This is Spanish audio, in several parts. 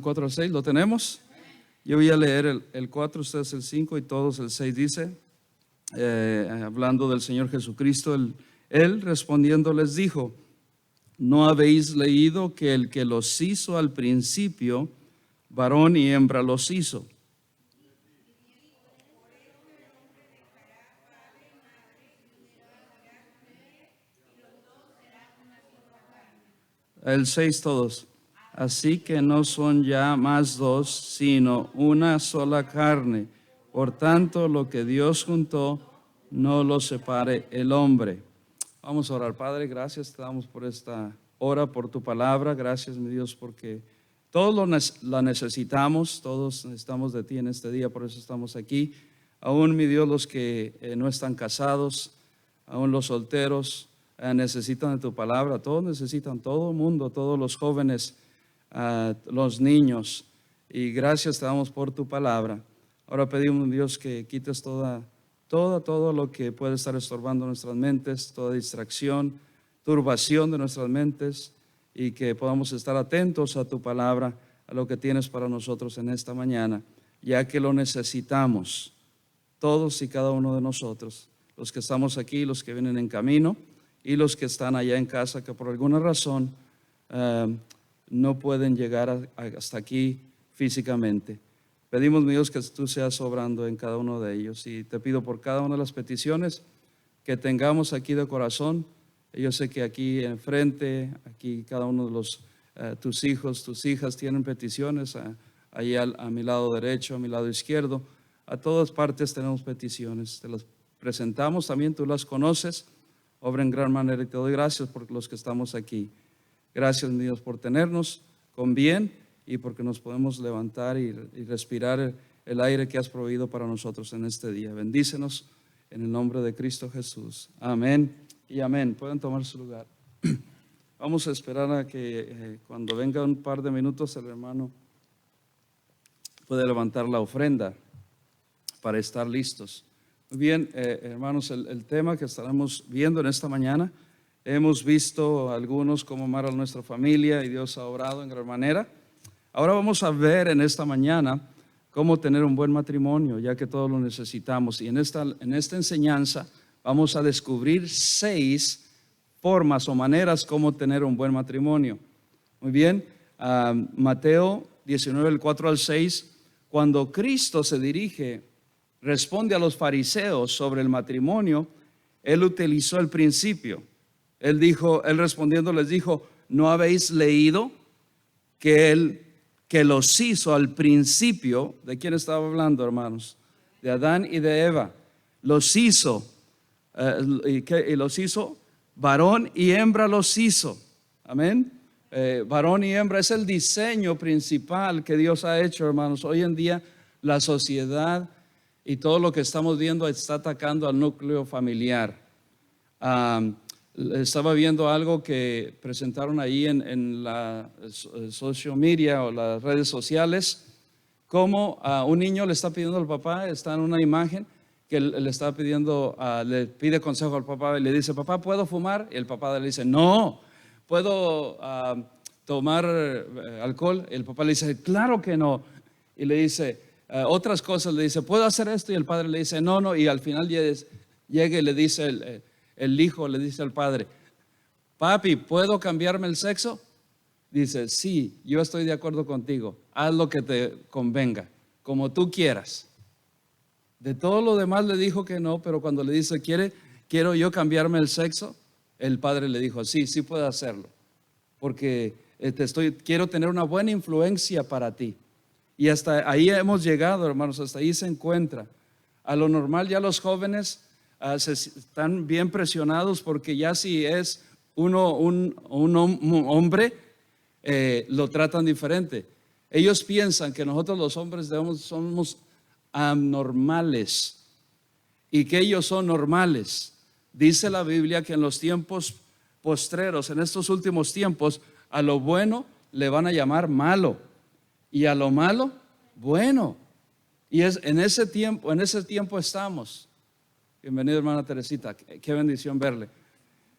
4 al 6, ¿lo tenemos? Yo voy a leer el 4, ustedes el 5 y todos el 6 dice, hablando del Señor Jesucristo, él respondiendo les dijo: ¿no habéis leído que el que los hizo al principio, varón y hembra los hizo? El 6 todos. Así que no son ya más dos, sino una sola carne. Por tanto, lo que Dios juntó, no lo separe el hombre. Vamos a orar. Padre, gracias te damos por esta hora, por tu palabra. Gracias, mi Dios, porque todos la necesitamos, todos necesitamos de ti en este día, por eso estamos aquí. Aún, mi Dios, los que no están casados, aún los solteros, necesitan de tu palabra. Todos necesitan, todo el mundo, todos los jóvenes, los niños. Y gracias te damos por tu palabra. Ahora pedimos, Dios, que quites todo lo que puede estar estorbando nuestras mentes, toda distracción, turbación de nuestras mentes, y que podamos estar atentos a tu palabra, a lo que tienes para nosotros en esta mañana, ya que lo necesitamos, todos y cada uno de nosotros, los que estamos aquí, los que vienen en camino y los que están allá en casa, que por alguna razón no pueden llegar hasta aquí físicamente. Pedimos, mi Dios, que tú seas obrando en cada uno de ellos, y te pido por cada una de las peticiones que tengamos aquí de corazón. Yo sé que aquí enfrente, aquí cada uno de los tus hijos, tus hijas tienen peticiones, ahí a mi lado derecho, a mi lado izquierdo, a todas partes tenemos peticiones. Te las presentamos también, tú las conoces, obra en gran manera, y te doy gracias por los que estamos aquí. Gracias, mi Dios, por tenernos con bien y porque nos podemos levantar y respirar el aire que has proveído para nosotros en este día. Bendícenos en el nombre de Cristo Jesús. Amén y amén. Pueden tomar su lugar. Vamos a esperar a que cuando venga un par de minutos el hermano puede levantar la ofrenda para estar listos. Muy bien, hermanos, el tema que estaremos viendo en esta mañana, hemos visto algunos cómo amar a nuestra familia y Dios ha obrado en gran manera. Ahora vamos a ver en esta mañana cómo tener un buen matrimonio, ya que todos lo necesitamos. Y en esta enseñanza vamos a descubrir 6 formas o maneras cómo tener un buen matrimonio. Muy bien, Mateo 19, el 4 al 6, cuando Cristo se responde a los fariseos sobre el matrimonio, Él utilizó el principio. Él respondiendo les dijo: ¿no habéis leído que Él que los hizo al principio? ¿De quién estaba hablando, hermanos? De Adán y de Eva. Los hizo, y los hizo, varón y hembra los hizo. Amén. Varón y hembra es el diseño principal que Dios ha hecho, hermanos. Hoy en día la sociedad y todo lo que estamos viendo está atacando al núcleo familiar. Estaba viendo algo que presentaron ahí en la social media o las redes sociales, como un niño le está pidiendo al papá, está en una imagen que le está pidiendo, le pide consejo al papá y le dice: papá, ¿puedo fumar? Y el papá le dice: no. ¿Puedo tomar alcohol? Y el papá le dice: claro que no. Y le dice otras cosas, le dice: ¿puedo hacer esto? Y el padre le dice: no. Y al final llega y le dice el hijo le dice al padre: papi, ¿puedo cambiarme el sexo? Dice: sí, yo estoy de acuerdo contigo, haz lo que te convenga, como tú quieras. De todo lo demás le dijo que no, pero cuando le dice: quiero yo cambiarme el sexo, el padre le dijo: sí puedo hacerlo, porque quiero tener una buena influencia para ti. Y hasta ahí hemos llegado, hermanos, hasta ahí se encuentra. A lo normal ya los jóvenes están bien presionados, porque ya si es un hombre, lo tratan diferente. Ellos piensan que nosotros los hombres somos anormales y que ellos son normales. Dice la Biblia que en los tiempos postreros, en estos últimos tiempos, a lo bueno le van a llamar malo y a lo malo bueno. Y en ese tiempo estamos. Bienvenida, hermana Teresita, qué bendición verle.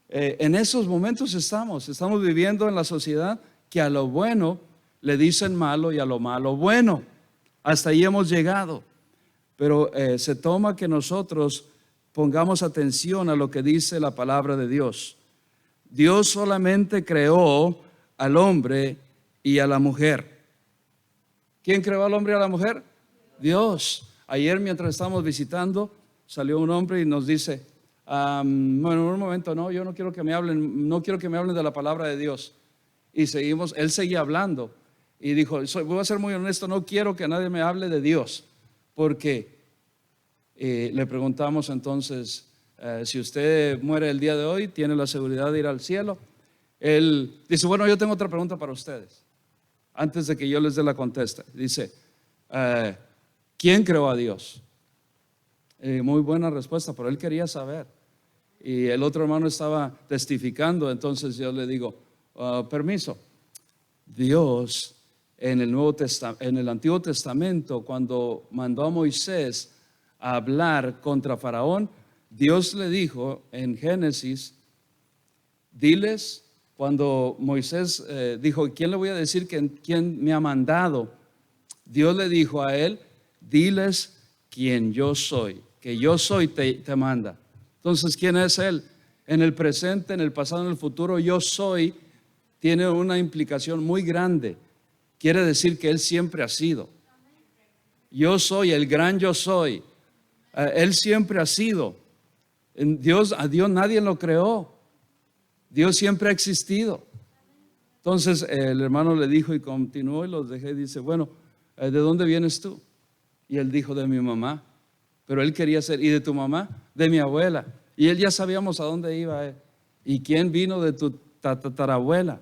En esos momentos estamos viviendo en la sociedad que a lo bueno le dicen malo y a lo malo bueno. Hasta ahí hemos llegado. Pero se toma que nosotros pongamos atención a lo que dice la palabra de Dios. Dios solamente creó al hombre y a la mujer. ¿Quién creó al hombre y a la mujer? Dios. Ayer mientras estábamos visitando, salió un hombre y nos dice, bueno, un momento, no, yo no quiero que me hablen, no quiero que me hablen de la palabra de Dios. Y seguimos, él seguía hablando y dijo, voy a ser muy honesto, no quiero que nadie me hable de Dios, porque le preguntamos entonces, si usted muere el día de hoy, ¿tiene la seguridad de ir al cielo? Él dice, bueno, yo tengo otra pregunta para ustedes, antes de que yo les dé la contesta. Dice, ¿quién creó a Dios? Muy buena respuesta, pero él quería saber. Y el otro hermano estaba testificando, entonces yo le digo, permiso. Dios en el Antiguo Testamento, cuando mandó a Moisés a hablar contra Faraón, Dios le dijo en Génesis, diles, cuando Moisés dijo, ¿quién le voy a decir quién me ha mandado? Dios le dijo a él, diles quién yo soy, que yo soy te manda. Entonces, ¿quién es él? En el presente, en el pasado, en el futuro, yo soy, tiene una implicación muy grande. Quiere decir que él siempre ha sido. Yo soy, el gran yo soy. Él siempre ha sido. A Dios nadie lo creó. Dios siempre ha existido. Entonces el hermano le dijo y continuó y los dejé y dice, bueno, ¿de dónde vienes tú? Y él dijo, de mi mamá. Pero él quería ser, ¿y de tu mamá? De mi abuela. Y él ya sabíamos a dónde iba él. ¿Y quién vino de tu tatarabuela?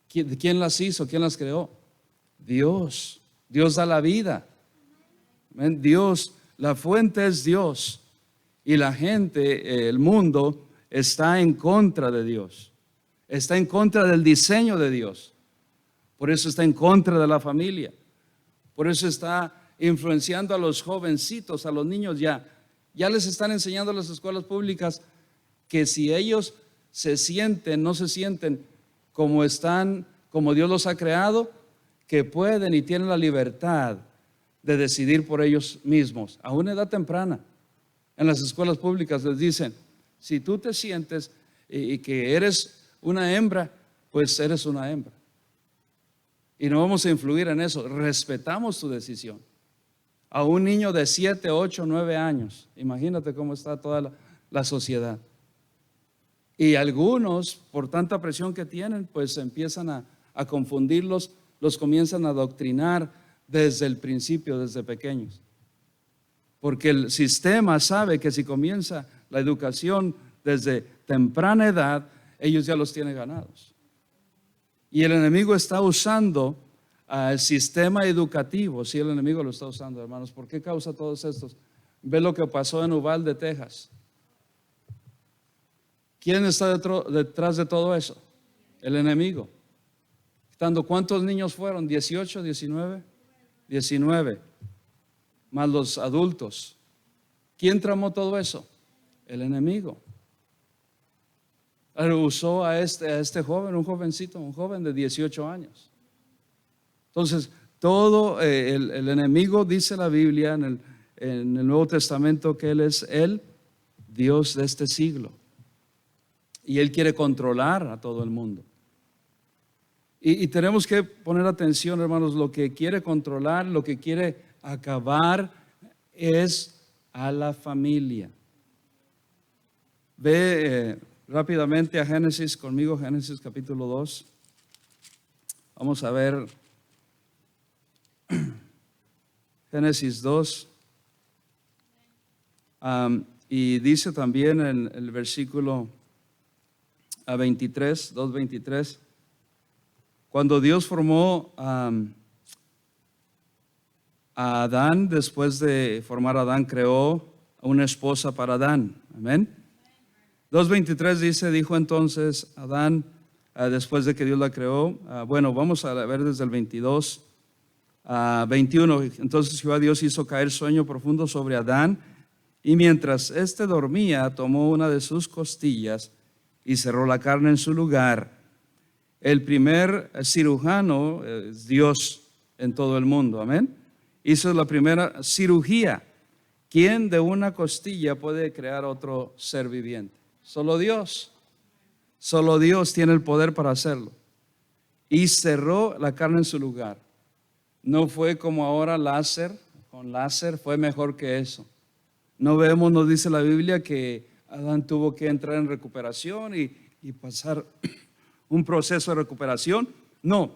¿Quién las hizo? ¿Quién las creó? Dios. Dios da la vida. Dios, la fuente es Dios. Y la gente, el mundo, está en contra de Dios. Está en contra del diseño de Dios. Por eso está en contra de la familia. Por eso está influenciando a los jovencitos, a los niños ya les están enseñando a las escuelas públicas que si ellos no se sienten como están, como Dios los ha creado, que pueden y tienen la libertad de decidir por ellos mismos, a una edad temprana. En las escuelas públicas les dicen, si tú te sientes y que eres una hembra, pues eres una hembra. Y no vamos a influir en eso, respetamos tu decisión. A un niño de 7, 8, 9 años. Imagínate cómo está toda la sociedad. Y algunos, por tanta presión que tienen, pues empiezan a confundirlos, los comienzan a adoctrinar desde el principio, desde pequeños. Porque el sistema sabe que si comienza la educación desde temprana edad, ellos ya los tienen ganados. Y el enemigo está usando el sistema educativo. Si el enemigo lo está usando, hermanos, ¿por qué causa todos estos? Ve lo que pasó en Uvalde, Texas. ¿Quién está detrás de todo eso? El enemigo. ¿Cuántos niños fueron? 18, 19, 19, más los adultos. ¿Quién tramó todo eso? El enemigo. Usó a este joven, un joven de 18 años. Entonces, todo el enemigo, dice la Biblia en el Nuevo Testamento, que él es el Dios de este siglo. Y él quiere controlar a todo el mundo. Y tenemos que poner atención, hermanos, lo que quiere controlar, lo que quiere acabar es a la familia. Ve rápidamente a Génesis conmigo, Génesis capítulo 2. Vamos a ver Génesis 2. Y dice también en el versículo 23, 2:23, cuando Dios formó a Adán, después de formar a Adán, creó una esposa para Adán. Amén. 2:23 dice, dijo entonces Adán, después de que Dios la creó, bueno, vamos a ver desde el 22, 21. Entonces Jehová Dios hizo caer sueño profundo sobre Adán, y mientras éste dormía, tomó una de sus costillas y cerró la carne en su lugar. El primer cirujano es Dios en todo el mundo, amén. Hizo la primera cirugía. ¿Quién de una costilla puede crear otro ser viviente? Solo Dios. Solo Dios tiene el poder para hacerlo. Y cerró la carne en su lugar. No fue como ahora láser, con láser fue mejor que eso. No vemos, nos dice la Biblia, que Adán tuvo que entrar en recuperación y pasar un proceso de recuperación. No,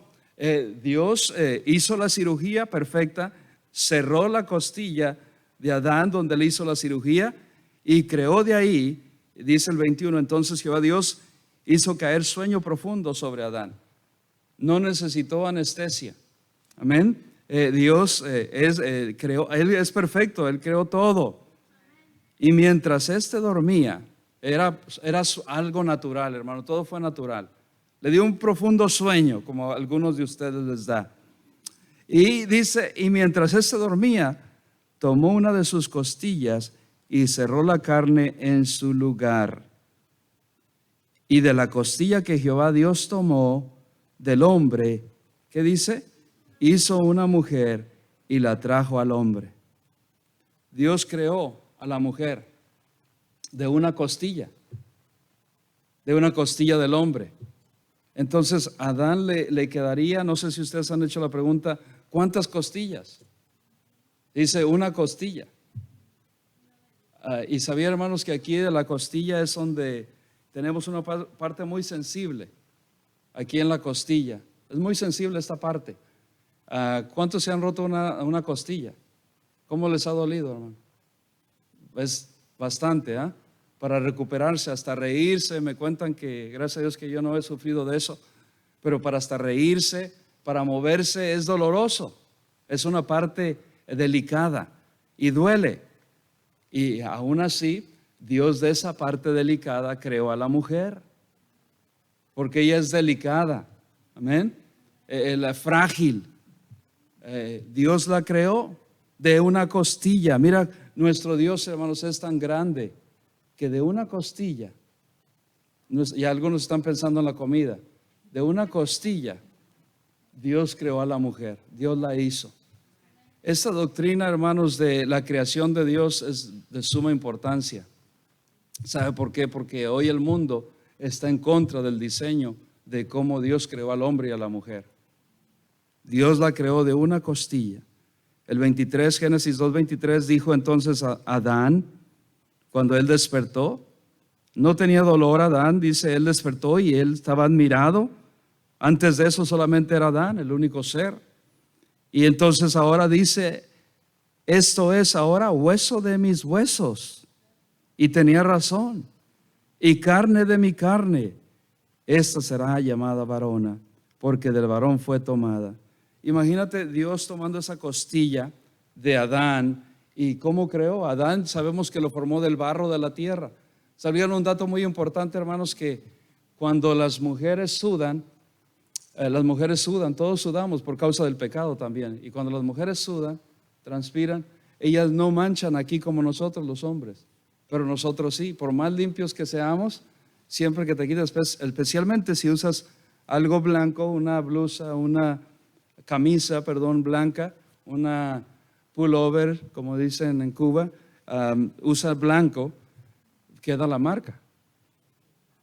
Dios hizo la cirugía perfecta, cerró la costilla de Adán donde le hizo la cirugía y creó de ahí, dice el 21, entonces Jehová Dios hizo caer sueño profundo sobre Adán. No necesitó anestesia. Amén. Dios creó, Él es perfecto, Él creó todo. Y mientras éste dormía, era algo natural, hermano, todo fue natural. Le dio un profundo sueño, como a algunos de ustedes les da. Y dice, y mientras éste dormía, tomó una de sus costillas y cerró la carne en su lugar. Y de la costilla que Jehová Dios tomó del hombre, ¿qué dice? Hizo una mujer y la trajo al hombre. Dios creó a la mujer de una costilla del hombre. Entonces a Adán le quedaría, no sé si ustedes han hecho la pregunta, ¿cuántas costillas? Dice una costilla. Y sabía, hermanos, que aquí de la costilla es donde tenemos una parte muy sensible, aquí en la costilla. Es muy sensible esta parte. ¿Cuántos se han roto una costilla? ¿Cómo les ha dolido, hermano? Es bastante, para recuperarse, hasta reírse. Me cuentan que, gracias a Dios, que yo no he sufrido de eso, pero para hasta reírse, para moverse es doloroso. Es una parte delicada y duele. Y aún así, Dios de esa parte delicada creó a la mujer, porque ella es delicada, amén, frágil. Dios la creó de una costilla. Mira, nuestro Dios, hermanos, es tan grande que de una costilla, y algunos están pensando en la comida, de una costilla Dios creó a la mujer, Dios la hizo. Esta doctrina, hermanos, de la creación de Dios es de suma importancia. ¿Sabe por qué? Porque hoy el mundo está en contra del diseño de cómo Dios creó al hombre y a la mujer. Dios la creó de una costilla. El 23, Génesis 2:23 dijo entonces a Adán, cuando él despertó, no tenía dolor Adán, dice, él despertó y él estaba admirado. Antes de eso solamente era Adán, el único ser. Y entonces ahora dice, esto es ahora hueso de mis huesos. Y tenía razón. Y carne de mi carne. Esta será llamada varona, porque del varón fue tomada. Imagínate Dios tomando esa costilla de Adán. ¿Y cómo creó? Adán sabemos que lo formó del barro de la tierra. ¿Sabían un dato muy importante, hermanos? Que cuando las mujeres sudan, todos sudamos por causa del pecado también. Y cuando las mujeres sudan, transpiran, ellas no manchan aquí como nosotros los hombres. Pero nosotros sí, por más limpios que seamos, siempre que te quitas, especialmente si usas algo blanco, una blusa, una camisa, blanca, una pullover, como dicen en Cuba, usa blanco, queda la marca.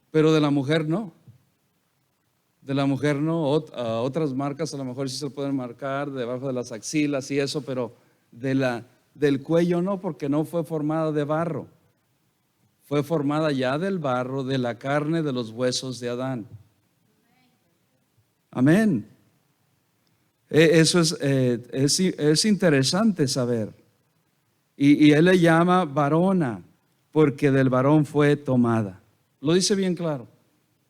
Pero de la mujer no. De la mujer no. Otras marcas a lo mejor sí se pueden marcar debajo de las axilas y eso, pero del cuello no, porque no fue formada de barro. Fue formada ya del barro, de la carne, de los huesos de Adán. Amén. Eso es interesante saber. Y él le llama varona, porque del varón fue tomada. Lo dice bien claro.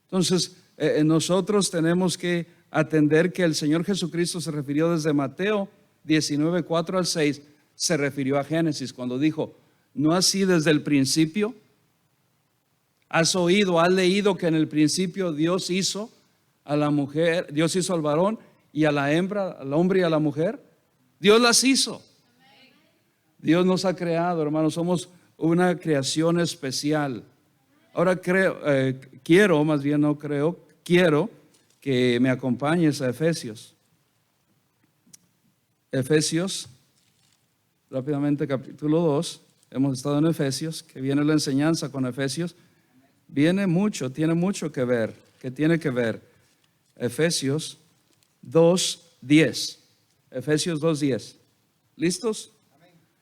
Entonces, nosotros tenemos que atender que el Señor Jesucristo se refirió desde Mateo 19, 4 al 6, se refirió a Génesis cuando dijo, ¿no así desde el principio? ¿Has oído, has leído que en el principio Dios hizo a la mujer, Dios hizo al varón y a la hembra, al hombre y a la mujer? Dios las hizo. Dios nos ha creado, hermanos, somos una creación especial. Ahora quiero que que me acompañes a Efesios. Efesios, rápidamente, capítulo 2. Hemos estado en Efesios, que viene la enseñanza con Efesios. Tiene mucho que ver, que tiene que ver. Efesios 2:10. Efesios 2:10. ¿Listos?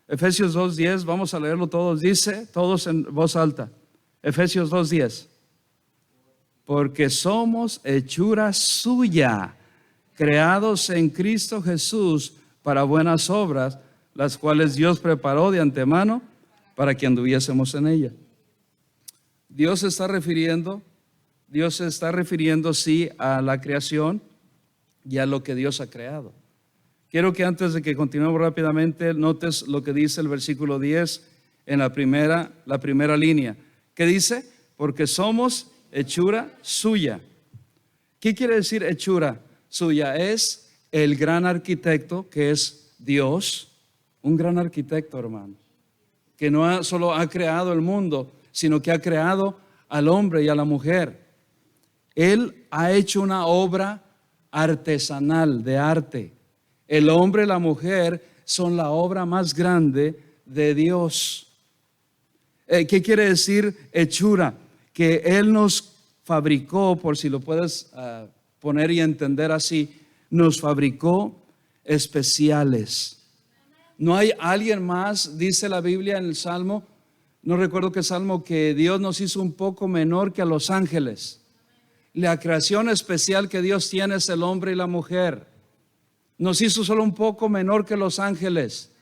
Efesios 2:10, vamos a leerlo todos. Dice, todos en voz alta. Efesios 2:10. Porque somos hechura suya, creados en Cristo Jesús para buenas obras, las cuales Dios preparó de antemano para que anduviésemos en ella. Dios se está refiriendo, sí, a la creación y a lo que Dios ha creado. Quiero que antes de que continuemos rápidamente, notes lo que dice el versículo 10 en la primera línea. ¿Qué dice? Porque somos hechura suya. ¿Qué quiere decir hechura suya? Es el gran arquitecto que es Dios, un gran arquitecto, hermano, que no solo ha creado el mundo, sino que ha creado al hombre y a la mujer. Él ha hecho una obra artesanal, de arte. El hombre y la mujer son la obra más grande de Dios. ¿Qué quiere decir hechura? Que Él nos fabricó, por si lo puedes poner y entender así, nos fabricó especiales. No hay alguien más, dice la Biblia en el Salmo, no recuerdo qué Salmo, que Dios nos hizo un poco menor que a los ángeles. La creación especial que Dios tiene es el hombre y la mujer. Nos hizo solo un poco menor que los ángeles,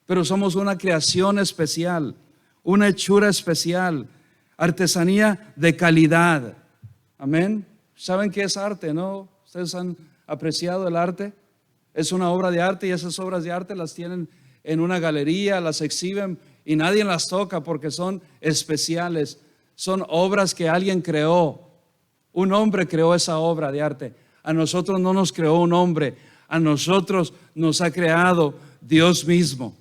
pero somos una creación especial, una hechura especial, artesanía de calidad. Amén. ¿Saben qué es arte, no? ¿Ustedes han apreciado el arte? Es una obra de arte y esas obras de arte las tienen en una galería, las exhiben y nadie las toca porque son especiales. Son obras que alguien creó. Un hombre creó esa obra de arte. A nosotros no nos creó un hombre, a nosotros nos ha creado Dios mismo.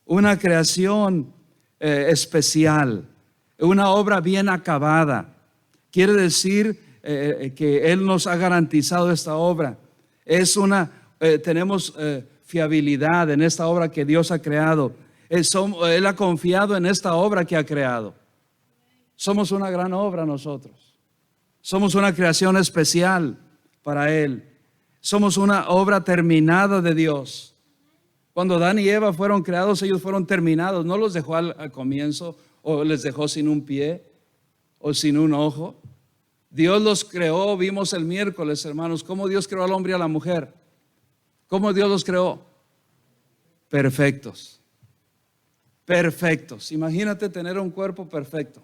Una creación especial, una obra bien acabada. Quiere decir que Él nos ha garantizado esta obra. Tenemos fiabilidad en esta obra que Dios ha creado. Él ha confiado en esta obra que ha creado. Somos una gran obra nosotros. Somos una creación especial para Él. Somos una obra terminada de Dios. Cuando Adán y Eva fueron creados, ellos fueron terminados. No los dejó al comienzo o les dejó sin un pie o sin un ojo. Dios los creó, vimos el miércoles, hermanos, cómo Dios creó al hombre y a la mujer. ¿Cómo Dios los creó? Perfectos. Perfectos. Imagínate tener un cuerpo perfecto.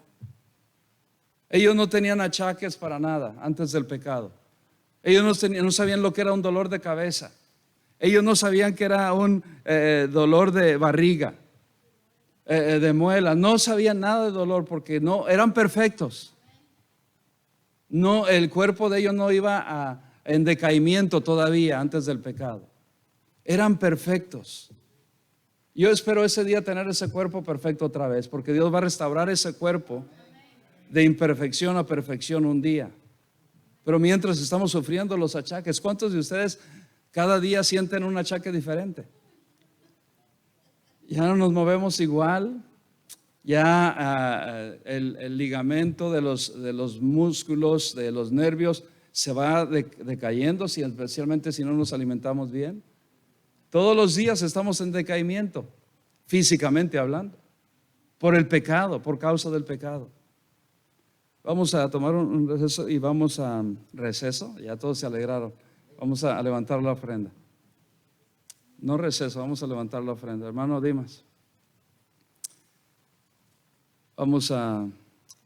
Ellos no tenían achaques para nada antes del pecado. Ellos no sabían lo que era un dolor de cabeza. Ellos no sabían que era un dolor de barriga, de muela. No sabían nada de dolor porque no eran perfectos. No, el cuerpo de ellos no iba en decaimiento todavía antes del pecado. Eran perfectos. Yo espero ese día tener ese cuerpo perfecto otra vez, porque Dios va a restaurar ese cuerpo de imperfección a perfección un día. Pero mientras estamos sufriendo los achaques, ¿cuántos de ustedes cada día sienten un achaque diferente? Ya no nos movemos igual. Ya el ligamento de los músculos, de los nervios se va decayendo, especialmente si no nos alimentamos bien. Todos los días estamos en decaimiento, físicamente hablando, por el pecado, por causa del pecado. Vamos a tomar un receso y vamos a receso. Ya todos se alegraron. Vamos a levantar la ofrenda. No receso, vamos a levantar la ofrenda. Hermano Dimas, vamos a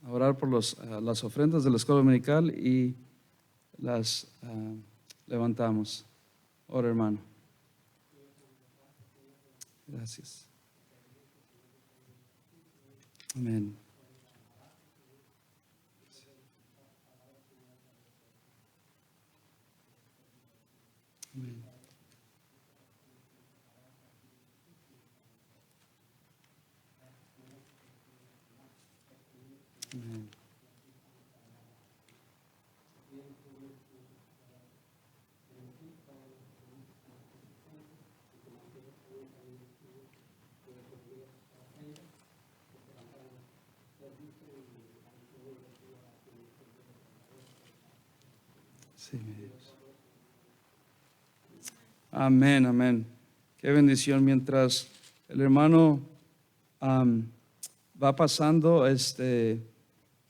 orar por las ofrendas de la escuela dominical y las levantamos. Ora, hermano. Gracias. Amén. Amén. Amén. Sí, mi Dios. Amén, amén. Qué bendición. Mientras el hermano va pasando,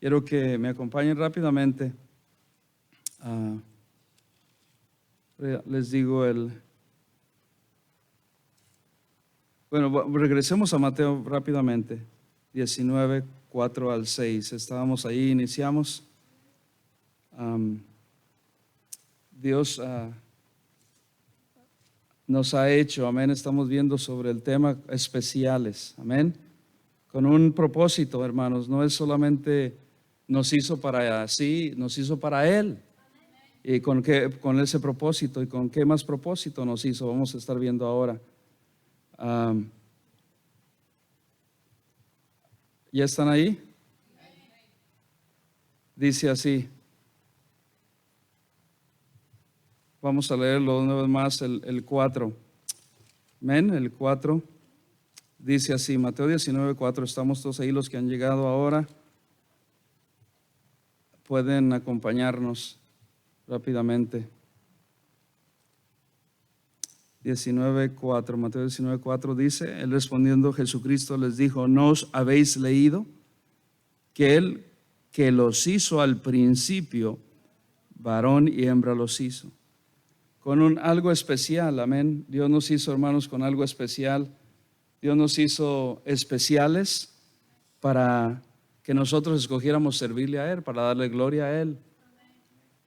quiero que me acompañen rápidamente. Les digo bueno, regresemos a Mateo rápidamente, 19, 4 al 6. Estábamos ahí, iniciamos. Dios nos ha hecho, amén, estamos viendo sobre el tema especiales, amén, con un propósito, hermanos, no es solamente nos hizo para sí, nos hizo para Él. ¿Y con ese propósito? ¿Y con qué más propósito nos hizo? Vamos a estar viendo ahora. ¿Ya están ahí? Dice así. Vamos a leerlo una vez más, el 4. Amén, el 4. Dice así, Mateo 19, 4. Estamos todos ahí, los que han llegado ahora. Pueden acompañarnos rápidamente. 19:4, Mateo 19:4 dice, él respondiendo, Jesucristo les dijo, ¿no os habéis leído que él que los hizo al principio, varón y hembra los hizo? Con algo especial, amén. Dios nos hizo, hermanos, con algo especial. Dios nos hizo especiales para que nosotros escogiéramos servirle a Él, para darle gloria a Él,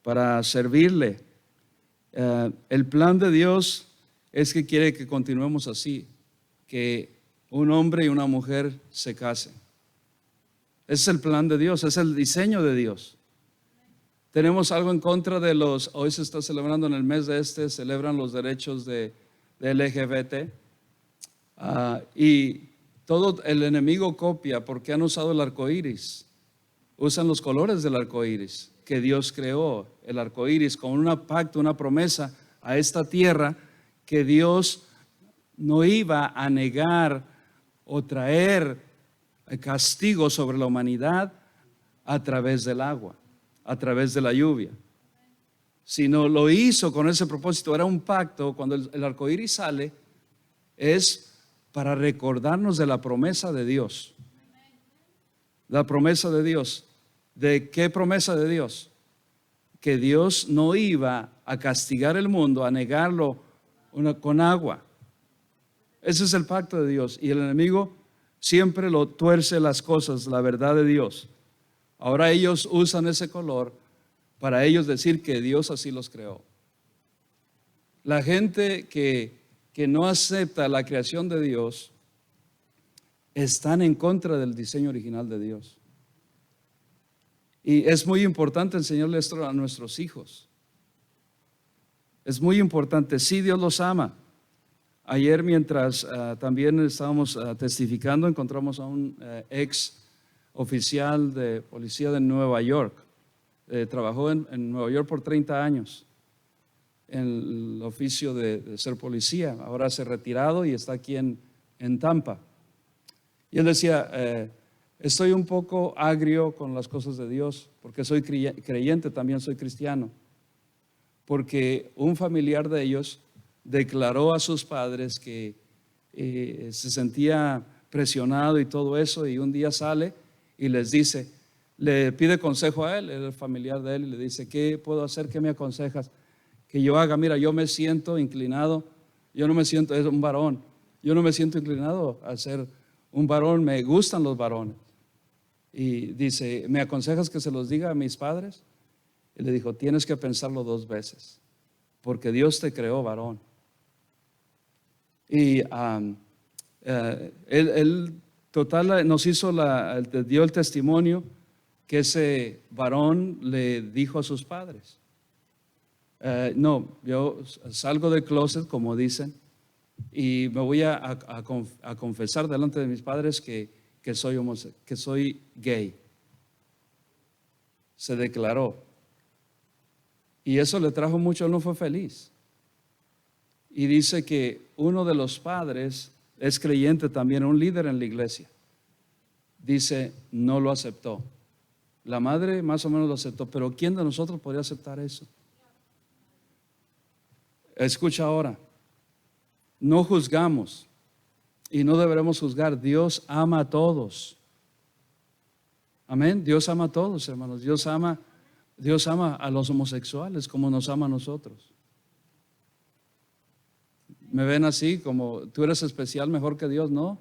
para servirle. El plan de Dios es que quiere que continuemos así, que un hombre y una mujer se casen. Ese es el plan de Dios, es el diseño de Dios. Tenemos algo en contra de hoy se está celebrando en el mes celebran los derechos de LGBT, y todo el enemigo copia porque han usado el arco iris, usan los colores del arco iris que Dios creó, el arco iris con un pacto, una promesa a esta tierra que Dios no iba a negar o traer castigo sobre la humanidad a través del agua, a través de la lluvia, sino lo hizo con ese propósito. Era un pacto. Cuando el arco iris sale, es para recordarnos de la promesa de Dios. La promesa de Dios. ¿De qué promesa de Dios? Que Dios no iba a castigar el mundo, a negarlo con agua. Ese es el pacto de Dios. Y el enemigo siempre lo tuerce las cosas, la verdad de Dios. Ahora ellos usan ese color para ellos decir que Dios así los creó. La gente que no acepta la creación de Dios están en contra del diseño original de Dios. Y es muy importante enseñarle esto a nuestros hijos. Es muy importante. Sí, Dios los ama. Ayer mientras también estábamos testificando, encontramos a un ex oficial de policía de Nueva York. Trabajó en Nueva York por 30 años en el oficio de ser policía. Ahora se ha retirado y está aquí en Tampa. Y él decía, estoy un poco agrio con las cosas de Dios porque soy creyente, también soy cristiano. Porque un familiar de ellos declaró a sus padres que se sentía presionado y todo eso, y un día sale y les dice, le pide consejo a él, el familiar de él, y le dice, ¿qué puedo hacer? ¿Qué me aconsejas que yo haga? Mira, yo me siento inclinado, yo no me siento, es un varón, yo no me siento inclinado a ser un varón, me gustan los varones. Y dice, ¿me aconsejas que se los diga a mis padres? Y le dijo, tienes que pensarlo 2 veces, porque Dios te creó varón. Y él total nos hizo dio el testimonio que ese varón le dijo a sus padres, no, yo salgo del closet, como dicen, y me voy a confesar delante de mis padres que soy gay. Se declaró. Y eso le trajo mucho, él no fue feliz. Y dice que uno de los padres es creyente también, un líder en la iglesia. Dice, no lo aceptó. La madre más o menos lo aceptó, pero ¿quién de nosotros podría aceptar eso? Escucha ahora, no juzgamos y no deberemos juzgar. Dios ama a todos. Amén. Dios ama a todos, hermanos. Dios ama a los homosexuales como nos ama a nosotros. ¿Me ven así como tú eres especial mejor que Dios? No.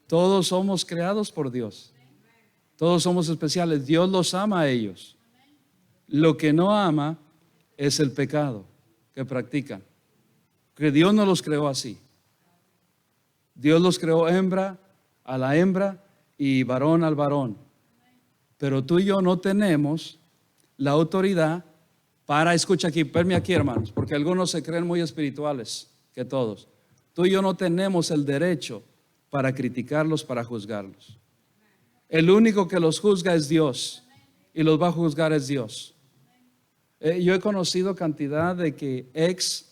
Todos somos creados por Dios. Todos somos especiales. Dios los ama a ellos. Lo que no ama es el pecado que practican. Que Dios no los creó así. Dios los creó hembra a la hembra y varón al varón. Pero tú y yo no tenemos la autoridad para, escucha aquí, verme aquí, hermanos, porque algunos se creen muy espirituales que todos. Tú y yo no tenemos el derecho para criticarlos, para juzgarlos. El único que los juzga es Dios y los va a juzgar es Dios. Yo he conocido cantidad de que ex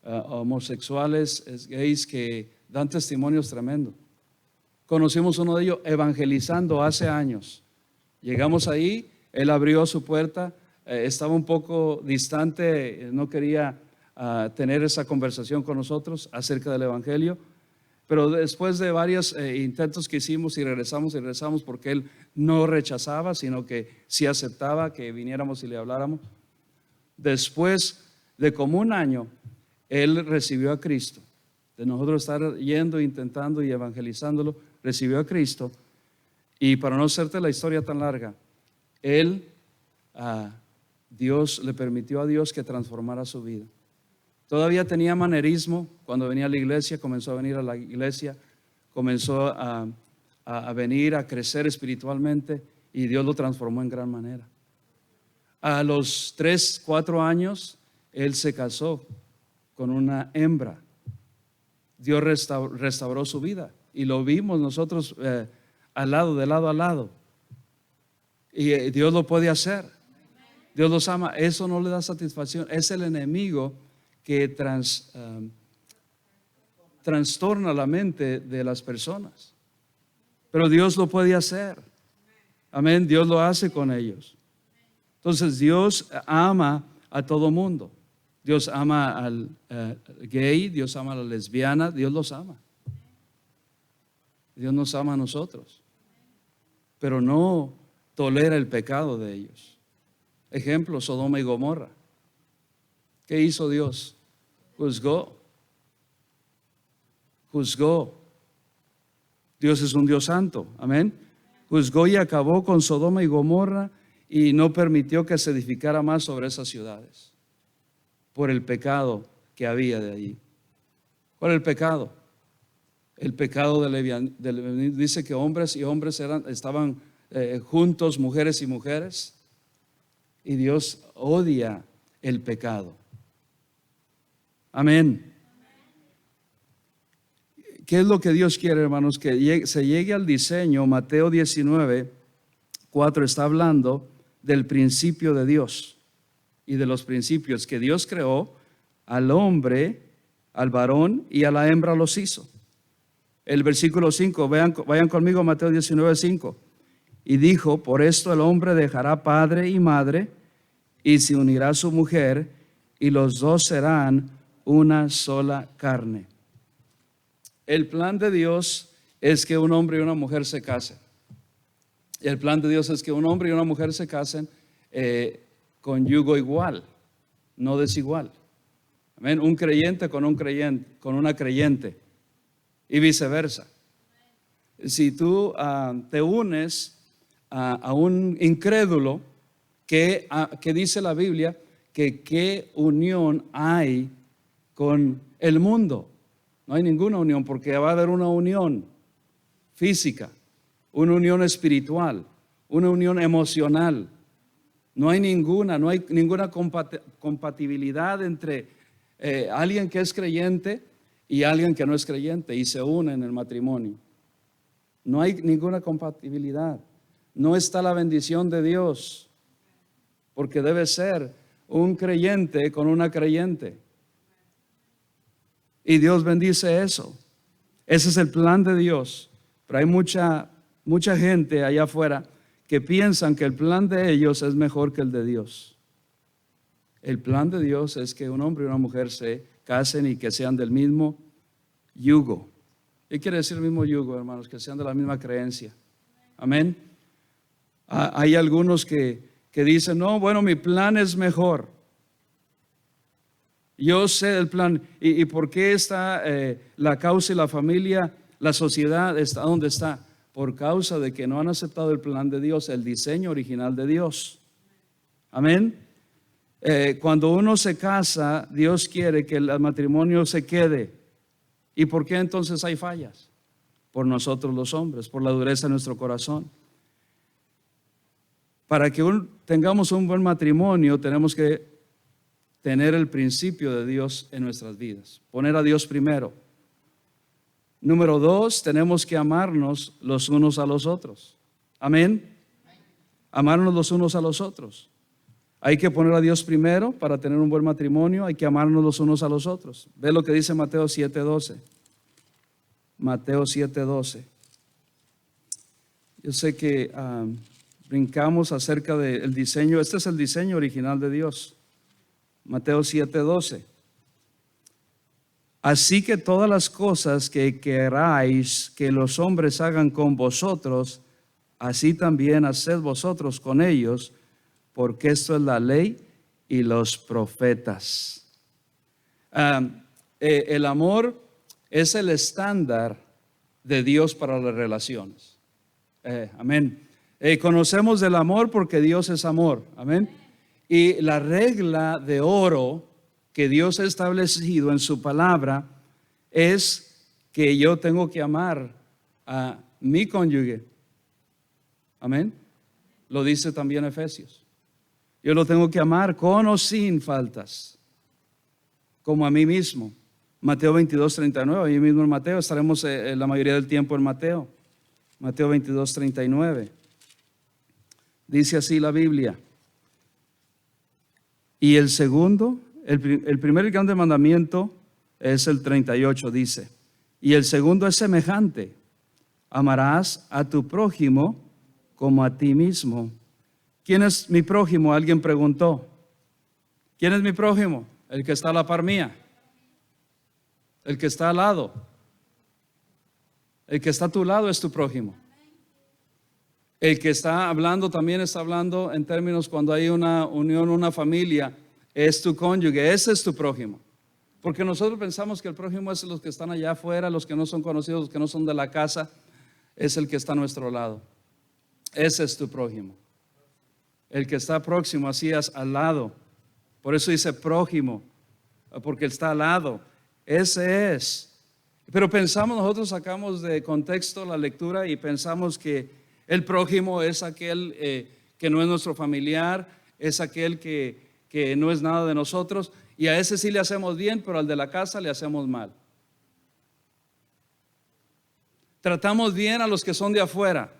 homosexuales, gays que dan testimonios tremendos. Conocimos uno de ellos evangelizando hace años. Llegamos ahí, él abrió su puerta, estaba un poco distante, no quería tener esa conversación con nosotros acerca del evangelio, pero después de varios intentos que hicimos y regresamos porque él no rechazaba, sino que sí aceptaba que viniéramos y le habláramos. Después de como un año, él recibió a Cristo. De nosotros estar yendo, intentando y evangelizándolo, recibió a Cristo. Y para no hacerte la historia tan larga, él, Dios le permitió a Dios que transformara su vida. Todavía tenía manerismo cuando venía a la iglesia, comenzó a venir a la iglesia, comenzó a venir a crecer espiritualmente y Dios lo transformó en gran manera. A los 3, 4 años, él se casó con una hembra. Dios restauró su vida y lo vimos nosotros de lado a lado. Y Dios lo puede hacer. Dios los ama. Eso no le da satisfacción. Es el enemigo que trastorna la mente de las personas. Pero Dios lo puede hacer. Amén. Dios lo hace con ellos. Entonces Dios ama a todo mundo. Dios ama al gay, Dios ama a la lesbiana, Dios los ama. Dios nos ama a nosotros, pero no tolera el pecado de ellos. Ejemplo, Sodoma y Gomorra. ¿Qué hizo Dios? Juzgó. Dios es un Dios santo, amén. Juzgó y acabó con Sodoma y Gomorra y no permitió que se edificara más sobre esas ciudades por el pecado que había de allí. ¿Cuál es el pecado? El pecado de Leviatán. Dice que hombres y hombres estaban juntos, mujeres y mujeres, y Dios odia el pecado. Amén. ¿Qué es lo que Dios quiere, hermanos? Que se llegue al diseño. Mateo 19:4 está hablando del principio de Dios y de los principios que Dios creó. Al hombre, al varón y a la hembra los hizo. El versículo 5, vayan conmigo, Mateo 19:5. Y dijo: por esto el hombre dejará padre y madre y se unirá a su mujer y los dos serán una sola carne. El plan de Dios es que un hombre y una mujer se casen. El plan de Dios es que un hombre y una mujer se casen con yugo igual, no desigual. Amén. Un creyente con una creyente y viceversa. Si tú te unes a un incrédulo, que dice la Biblia que qué unión hay con el mundo. No hay ninguna unión, porque va a haber una unión física, una unión espiritual, una unión emocional. No hay ninguna compatibilidad entre alguien que es creyente y alguien que no es creyente y se unen en el matrimonio. No hay ninguna compatibilidad. No está la bendición de Dios, porque debe ser un creyente con una creyente. Y Dios bendice eso. Ese es el plan de Dios. Pero hay mucha gente allá afuera que piensan que el plan de ellos es mejor que el de Dios. el plan de Dios es que un hombre y una mujer se casen y que sean del mismo yugo. ¿Qué quiere decir el mismo yugo, hermanos? Que sean de la misma creencia. Amén. Hay algunos que dicen, no, bueno, mi plan es mejor. Yo sé el plan. ¿Y por qué está la causa y la familia, la sociedad está donde está? Por causa de que no han aceptado el plan de Dios, el diseño original de Dios. Amén. Cuando uno se casa, Dios quiere que el matrimonio se quede. ¿Y por qué entonces hay fallas? Por nosotros los hombres, por la dureza de nuestro corazón. Para que tengamos un buen matrimonio, tenemos que tener el principio de Dios en nuestras vidas. Poner a Dios primero. Número 2, tenemos que amarnos los unos a los otros. Amén. Amarnos los unos a los otros. Hay que poner a Dios primero para tener un buen matrimonio. Hay que amarnos los unos a los otros. Ve lo que dice Mateo 7:12. Mateo 7:12. Yo sé que brincamos acerca del diseño. Este es el diseño original de Dios. Mateo 7:12. Así que todas las cosas que queráis que los hombres hagan con vosotros, así también haced vosotros con ellos, porque esto es la ley y los profetas. El amor es el estándar de Dios para las relaciones. Amén. Conocemos del amor porque Dios es amor. Amén. Y la regla de oro que Dios ha establecido en su palabra es que yo tengo que amar a mi cónyuge. Amén. Lo dice también Efesios. Yo lo tengo que amar con o sin faltas, como a mí mismo. Mateo 22:39, ahí mismo en Mateo, estaremos la mayoría del tiempo en Mateo. Mateo 22:39. Dice así la Biblia. Y el segundo, el primer grande mandamiento es el 38, dice. Y el segundo es semejante. Amarás a tu prójimo como a ti mismo. ¿Quién es mi prójimo? Alguien preguntó. ¿Quién es mi prójimo? El que está a la par mía. El que está al lado. El que está a tu lado es tu prójimo. El que está hablando también está hablando en términos cuando hay una unión, una familia, es tu cónyuge, ese es tu prójimo. Porque nosotros pensamos que el prójimo es los que están allá afuera, los que no son conocidos, los que no son de la casa, es el que está a nuestro lado. Ese es tu prójimo. El que está próximo, así es al lado. Por eso dice prójimo, porque está al lado. Ese es. Pero nosotros sacamos de contexto la lectura y pensamos que el prójimo es aquel que no es nuestro familiar, es aquel que no es nada de nosotros, y a ese sí le hacemos bien, pero al de la casa le hacemos mal. Tratamos bien a los que son de afuera.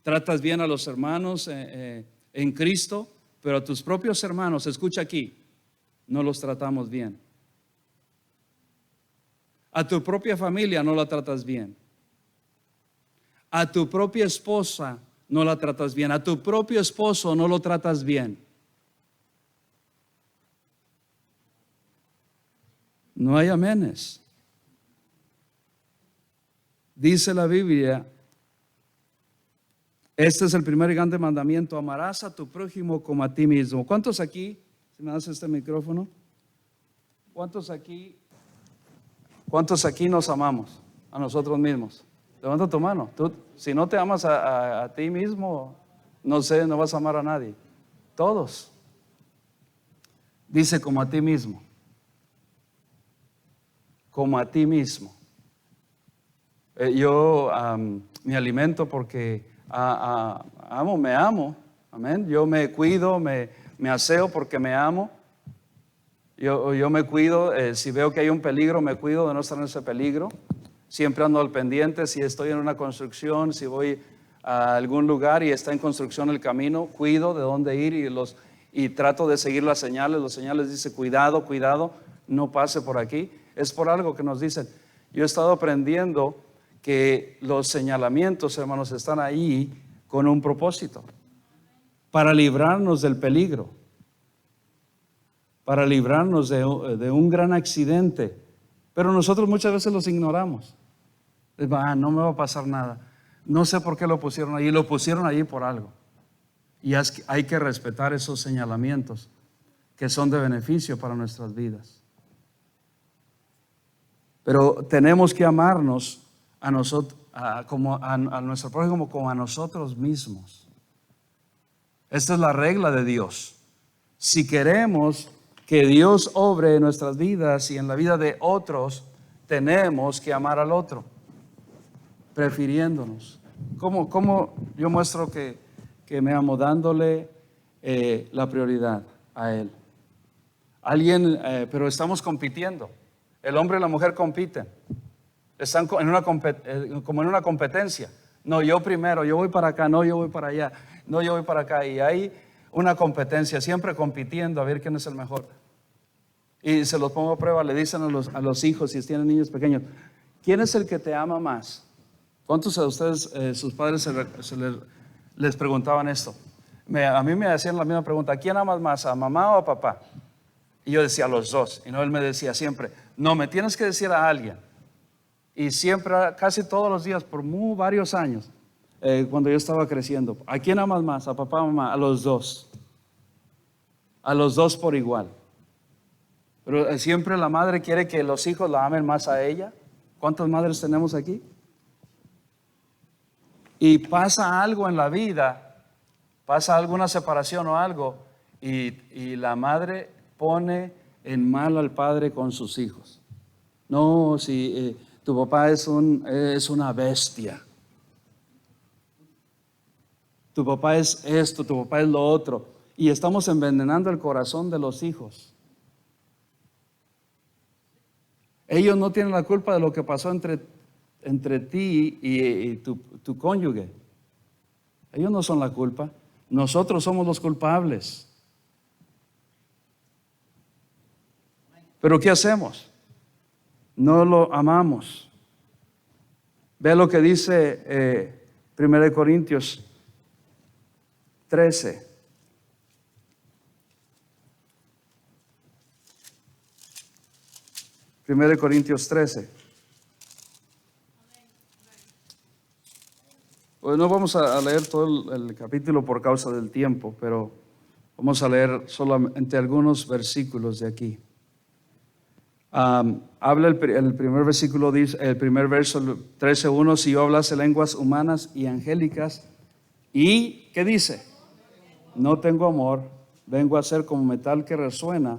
Tratas bien a los hermanos en Cristo, pero a tus propios hermanos, escucha aquí, no los tratamos bien. A tu propia familia no la tratas bien. A tu propia esposa no la tratas bien. A tu propio esposo no lo tratas bien. No hay amenes. Dice la Biblia, este es el primer grande mandamiento: amarás a tu prójimo como a ti mismo. ¿Cuántos aquí, si me das este micrófono? ¿Cuántos aquí nos amamos a nosotros mismos? Levanta tu mano. Tú, si no te amas a ti mismo, no vas a amar a nadie. Todos. Dice como a ti mismo. Como a ti mismo. Yo me alimento porque me amo. Amén. Yo me cuido, me aseo porque me amo. Yo me cuido. Si veo que hay un peligro, me cuido de no estar en ese peligro. Siempre ando al pendiente. Si estoy en una construcción, si voy a algún lugar y está en construcción el camino, cuido de dónde ir y trato de seguir las señales. Los señales dicen cuidado, cuidado, no pase por aquí. Es por algo que nos dicen. Yo he estado aprendiendo que los señalamientos, hermanos, están ahí con un propósito, para librarnos del peligro. para librarnos de un gran accidente. Pero nosotros muchas veces los ignoramos. No me va a pasar nada. No sé por qué lo pusieron ahí. Lo pusieron ahí por algo. Y hay que respetar esos señalamientos que son de beneficio para nuestras vidas. Pero tenemos que amarnos a nosotros, a nuestro prójimo como a nosotros mismos. Esta es la regla de Dios. Si queremos que Dios obre en nuestras vidas y en la vida de otros, tenemos que amar al otro, prefiriéndonos. ¿Cómo yo muestro que me amo? Dándole la prioridad a Él. Pero estamos compitiendo. El hombre y la mujer compiten. Están como en una competencia. No, yo primero, yo voy para acá, no, yo voy para allá, no, yo voy para acá. Y hay una competencia, siempre compitiendo a ver quién es el mejor. Y se los pongo a prueba, le dicen a los hijos, si tienen niños pequeños, ¿quién es el que te ama más? ¿Cuántos de ustedes, sus padres les preguntaban esto? A mí me hacían la misma pregunta, ¿a quién amas más, a mamá o a papá? Y yo decía a los dos, y no, él me decía siempre, no, me tienes que decir a alguien. Y siempre, casi todos los días, por varios años, cuando yo estaba creciendo, ¿a quién amas más, a papá o mamá? A los dos por igual. Pero siempre la madre quiere que los hijos la amen más a ella. ¿Cuántas madres tenemos aquí? Y pasa algo en la vida, pasa alguna separación o algo, y la madre pone en mal al padre con sus hijos. No, si tu papá es una bestia. Tu papá es esto, tu papá es lo otro. Y estamos envenenando el corazón de los hijos. Ellos no tienen la culpa de lo que pasó entre ti y tu cónyuge. Ellos no son la culpa. Nosotros somos los culpables. Pero ¿qué hacemos? No lo amamos. Ve lo que dice 1 Corintios 13. Primero de Corintios 13. Pues no vamos a leer todo el capítulo por causa del tiempo, pero vamos a leer solamente algunos versículos de aquí. Habla el primer versículo, dice, el primer verso 13:1, si yo hablase lenguas humanas y angélicas, y ¿qué dice? No tengo amor, vengo a ser como metal que resuena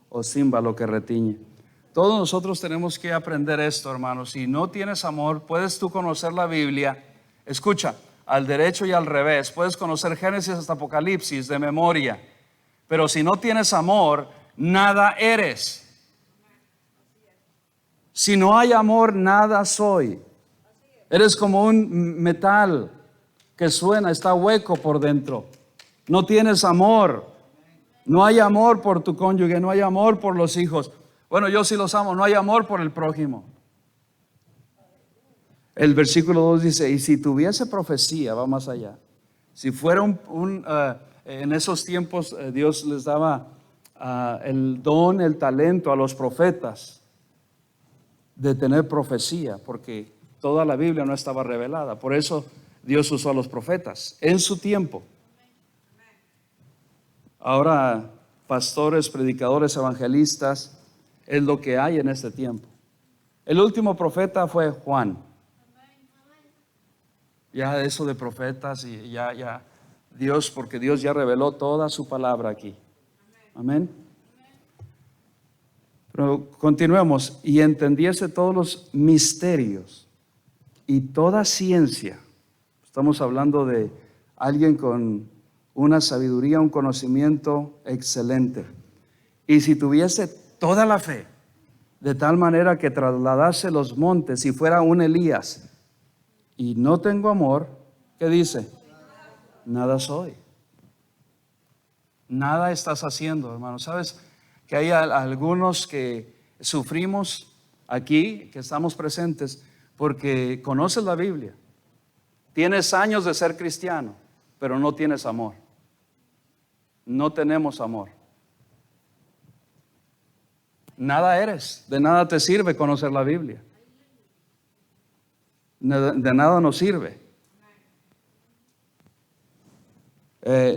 o címbalo que retiñe. Todos nosotros tenemos que aprender esto, hermanos. Si no tienes amor, puedes tú conocer la Biblia, escucha, al derecho y al revés. Puedes conocer Génesis hasta Apocalipsis de memoria. Pero si no tienes amor, nada eres. Si no hay amor, nada soy. Eres como un metal que suena, está hueco por dentro. No tienes amor. No hay amor por tu cónyuge, no hay amor por los hijos. Bueno, yo sí los amo, no hay amor por el prójimo. El versículo 2 dice, y si tuviese profecía, va más allá. Si fuera en esos tiempos Dios les daba el don, el talento a los profetas de tener profecía, porque toda la Biblia no estaba revelada. Por eso Dios usó a los profetas en su tiempo. Ahora, pastores, predicadores, evangelistas, es lo que hay en este tiempo. El último profeta fue Juan. Ya eso de profetas y ya Dios, porque Dios ya reveló toda su palabra aquí. Amén. Pero continuemos. Y entendiese todos los misterios y toda ciencia. Estamos hablando de alguien con una sabiduría, un conocimiento excelente. Y si tuviese toda la fe, de tal manera que trasladase los montes y fuera un Elías, y no tengo amor, ¿qué dice? Nada soy. Nada estás haciendo, hermano. ¿Sabes que hay algunos que sufrimos aquí, que estamos presentes, porque conoces la Biblia? Tienes años de ser cristiano, pero no tienes amor. No tenemos amor. nada eres, de nada te sirve conocer la Biblia. De nada nos sirve.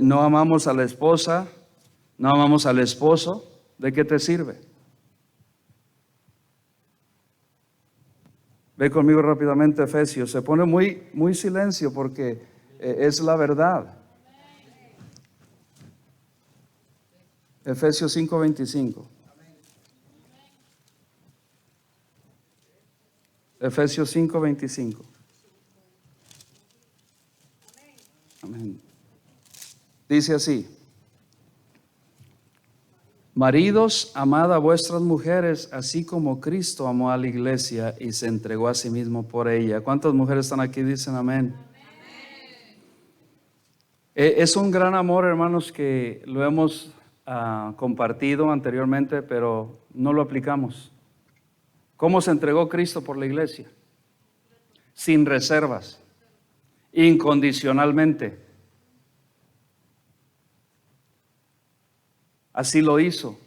No amamos a la esposa, no amamos al esposo, ¿de qué te sirve? Ve conmigo rápidamente Efesios. Se pone muy silencio porque es la verdad. Efesios 5:25. Efesios 5:25. Amén. Dice así: maridos, amad a vuestras mujeres, así como Cristo amó a la iglesia y se entregó a sí mismo por ella. ¿Cuántas mujeres están aquí? Dicen amén. Es un gran amor, hermanos, que lo hemos compartido anteriormente, pero no lo aplicamos. ¿Cómo se entregó Cristo por la iglesia? Sin reservas, incondicionalmente. Así lo hizo.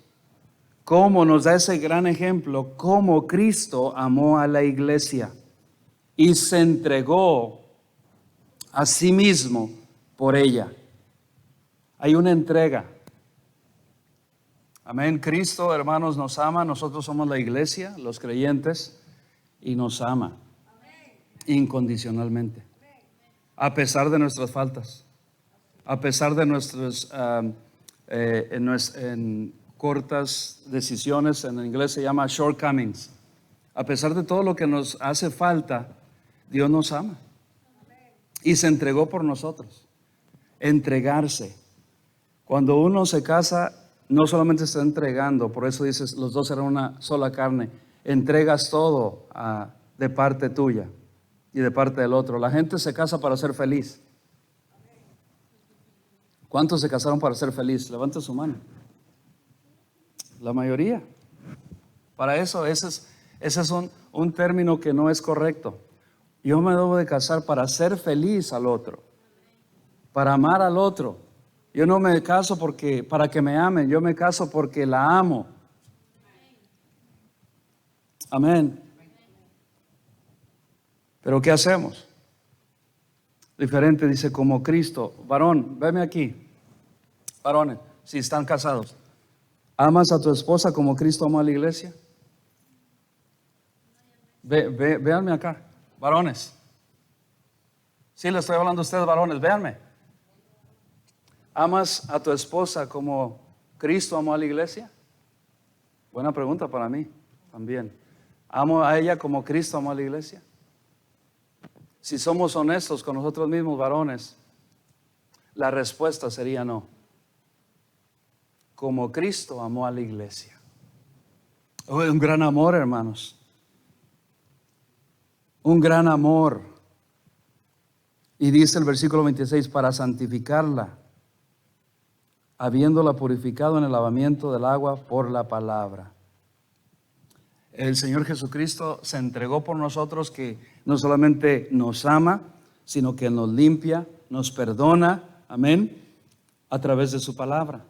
¿Cómo nos da ese gran ejemplo? Cómo Cristo amó a la iglesia y se entregó a sí mismo por ella. Hay una entrega. Amén. Cristo, hermanos, nos ama. Nosotros somos la iglesia, los creyentes, y nos ama incondicionalmente. A pesar de nuestras faltas, a pesar de nuestros en cortas decisiones, en inglés se llama shortcomings. A pesar de todo lo que nos hace falta, Dios nos ama y se entregó por nosotros. Entregarse. Cuando uno se casa, no solamente está entregando, por eso dices, los dos serán una sola carne. Entregas todo de parte tuya y de parte del otro. La gente se casa para ser feliz. ¿Cuántos se casaron para ser feliz? Levante su mano. La mayoría. Para eso, ese es un término que no es correcto. Yo me debo de casar para ser feliz al otro, para amar al otro. Yo no me caso para que me amen, yo me caso porque la amo. Amén. Pero ¿qué hacemos? Diferente, dice, como Cristo. Varón, veme aquí. Varones, si están casados, ¿amas a tu esposa como Cristo amó a la iglesia? Véanme acá, varones. Sí, le estoy hablando a ustedes, varones, véanme. ¿Amas a tu esposa como Cristo amó a la iglesia? Buena pregunta para mí también. ¿Amo a ella como Cristo amó a la iglesia? Si somos honestos con nosotros mismos, varones, la respuesta sería no. Como Cristo amó a la iglesia. Un gran amor, hermanos. Un gran amor. Y dice el versículo 26, para santificarla, habiéndola purificado en el lavamiento del agua por la palabra. El Señor Jesucristo se entregó por nosotros, que no solamente nos ama, sino que nos limpia, nos perdona, amén, a través de su palabra.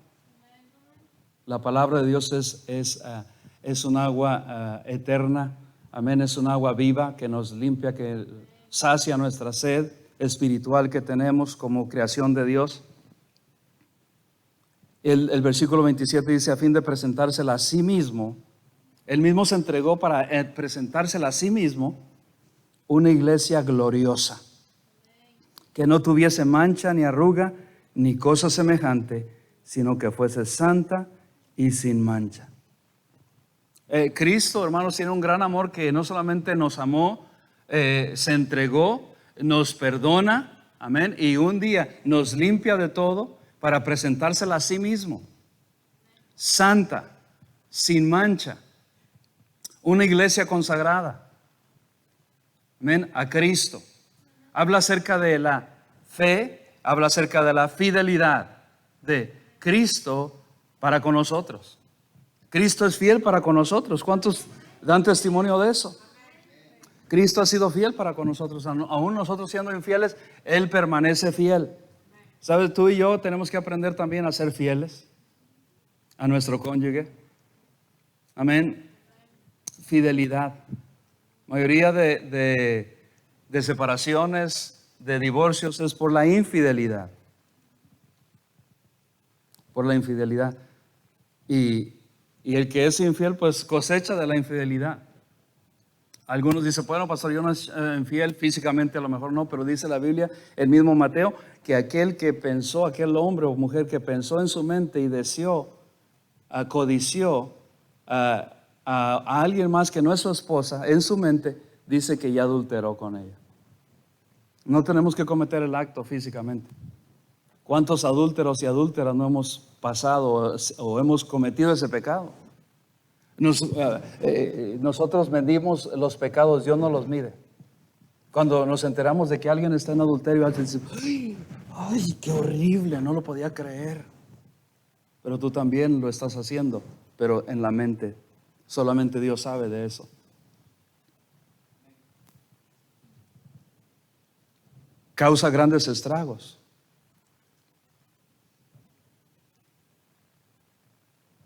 La palabra de Dios es un agua eterna, amén, es un agua viva que nos limpia, que sacia nuestra sed espiritual que tenemos como creación de Dios. El versículo 27 dice, a fin de presentársela a sí mismo. Él mismo se entregó para presentársela a sí mismo, una iglesia gloriosa, que no tuviese mancha ni arruga ni cosa semejante, sino que fuese santa y sin mancha. Cristo, hermanos, tiene un gran amor que no solamente nos amó, se entregó, nos perdona, amén, y un día nos limpia de todo para presentársela a sí mismo, santa, sin mancha, una iglesia consagrada, amén, a Cristo. Habla acerca de la fe, habla acerca de la fidelidad de Cristo para con nosotros. Cristo es fiel para con nosotros. ¿Cuántos dan testimonio de eso? Cristo ha sido fiel para con nosotros. Aún nosotros siendo infieles, Él permanece fiel. ¿Sabes? Tú y yo tenemos que aprender también a ser fieles a nuestro cónyuge. Amén. Fidelidad. Mayoría de separaciones, de divorcios es por la infidelidad. Por la infidelidad. Y el que es infiel, pues cosecha de la infidelidad. Algunos dicen, bueno, pastor, yo no soy infiel físicamente, a lo mejor no, pero dice la Biblia, el mismo Mateo, que aquel que pensó, aquel hombre o mujer que pensó en su mente y deseó, codició a alguien más que no es su esposa, en su mente, dice que ya adulteró con ella. No tenemos que cometer el acto físicamente. ¿Cuántos adúlteros y adúlteras no hemos pasado o hemos cometido ese pecado? Nosotros medimos los pecados, Dios no los mide. Cuando nos enteramos de que alguien está en adulterio, alguien dice, ay, qué horrible, no lo podía creer. Pero tú también lo estás haciendo, pero en la mente. Solamente Dios sabe de eso. Causa grandes estragos.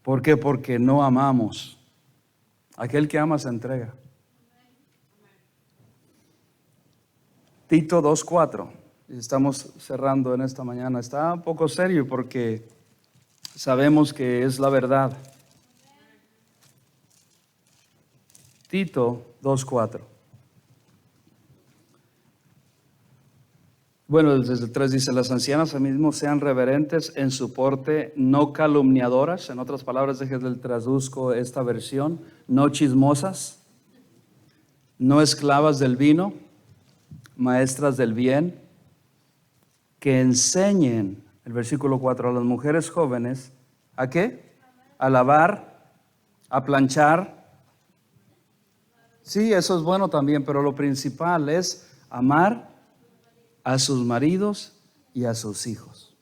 ¿Por qué? Porque no amamos. Aquel que ama se entrega. Tito 2:4. Estamos cerrando en esta mañana. Está un poco serio porque sabemos que es la verdad. Tito 2:4. Bueno, desde el 3 dice, las ancianas asimismo sean reverentes en su porte, no calumniadoras, en otras palabras, déjenme traduzco esta versión, no chismosas, no esclavas del vino, maestras del bien, que enseñen, el versículo 4, a las mujeres jóvenes, ¿a qué? A lavar, a planchar. Sí, eso es bueno también, pero lo principal es amar a sus maridos y a sus hijos.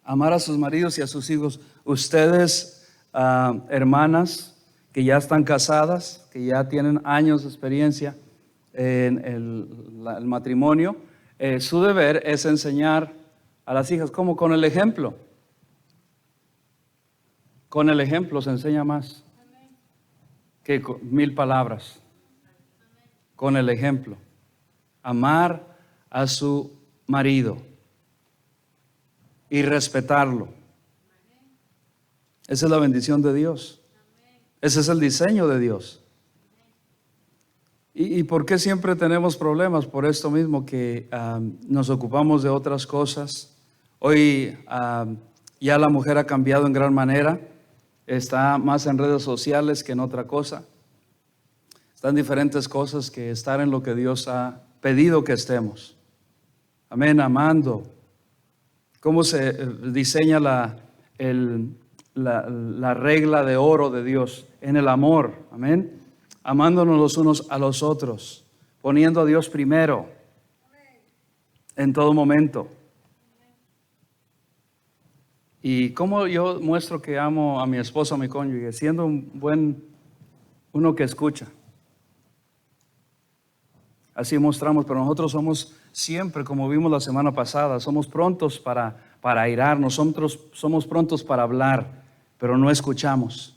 Amar a sus maridos y a sus hijos. Ustedes, hermanas que ya están casadas, que ya tienen años de experiencia en el matrimonio, su deber es enseñar a las hijas, como con el ejemplo. Con el ejemplo se enseña más que con 1000 palabras. Con el ejemplo. Amar a su marido y respetarlo. Esa es la bendición de Dios. Ese es el diseño de Dios. ¿Y por qué siempre tenemos problemas? Por esto mismo, que nos ocupamos de otras cosas. Hoy ya la mujer ha cambiado en gran manera. Está más en redes sociales que en otra cosa. Están diferentes cosas que estar en lo que Dios ha pedido que estemos. Amén, amando. ¿Cómo se diseña la regla de oro de Dios? En el amor, amén. Amándonos los unos a los otros, poniendo a Dios primero en todo momento. ¿Y cómo yo muestro que amo a mi esposo, a mi cónyuge? Siendo uno que escucha. Así mostramos, pero nosotros somos siempre, como vimos la semana pasada, somos prontos para airarnos, somos prontos para hablar, pero no escuchamos.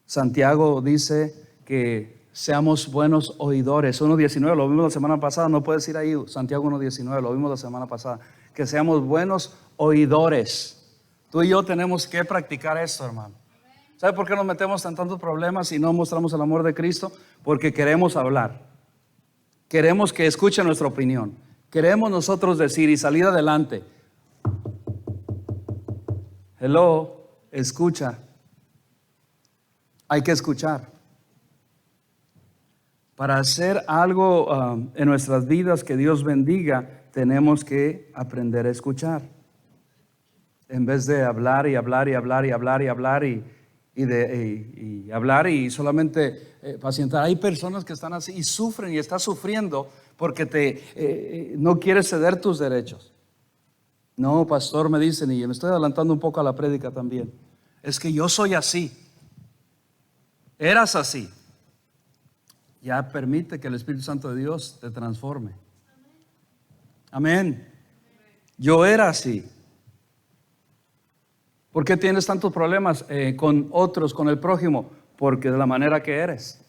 Santiago dice que seamos buenos oidores. 1:19, lo vimos la semana pasada, no puedes ir ahí, Santiago 1:19, lo vimos la semana pasada. Que seamos buenos oidores. Tú y yo tenemos que practicar esto, hermano. ¿Sabe por qué nos metemos en tantos problemas y no mostramos el amor de Cristo? Porque queremos hablar. Queremos que escuchen nuestra opinión. Queremos nosotros decir y salir adelante. Hello, escucha. Hay que escuchar. Para hacer algo en nuestras vidas que Dios bendiga, tenemos que aprender a escuchar. En vez de hablar y hablar y hablar y hablar y hablar y hablar y solamente pacientar. Hay personas que están así y sufren y están sufriendo porque no quieres ceder tus derechos. No, pastor, me dicen, y me estoy adelantando un poco a la prédica también. Es que yo soy así. Eras así. Ya permite que el Espíritu Santo de Dios te transforme. Amén. Yo era así. ¿Por qué tienes tantos problemas con otros, con el prójimo? Porque de la manera que eres.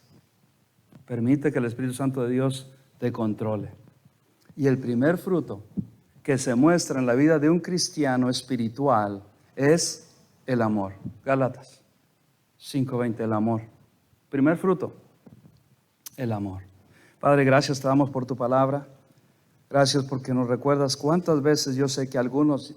Permite que el Espíritu Santo de Dios te controle. Y el primer fruto que se muestra en la vida de un cristiano espiritual es el amor. Gálatas 5:20, el amor. Primer fruto, el amor. Padre, gracias te damos por tu palabra. Gracias porque nos recuerdas cuántas veces yo sé que algunos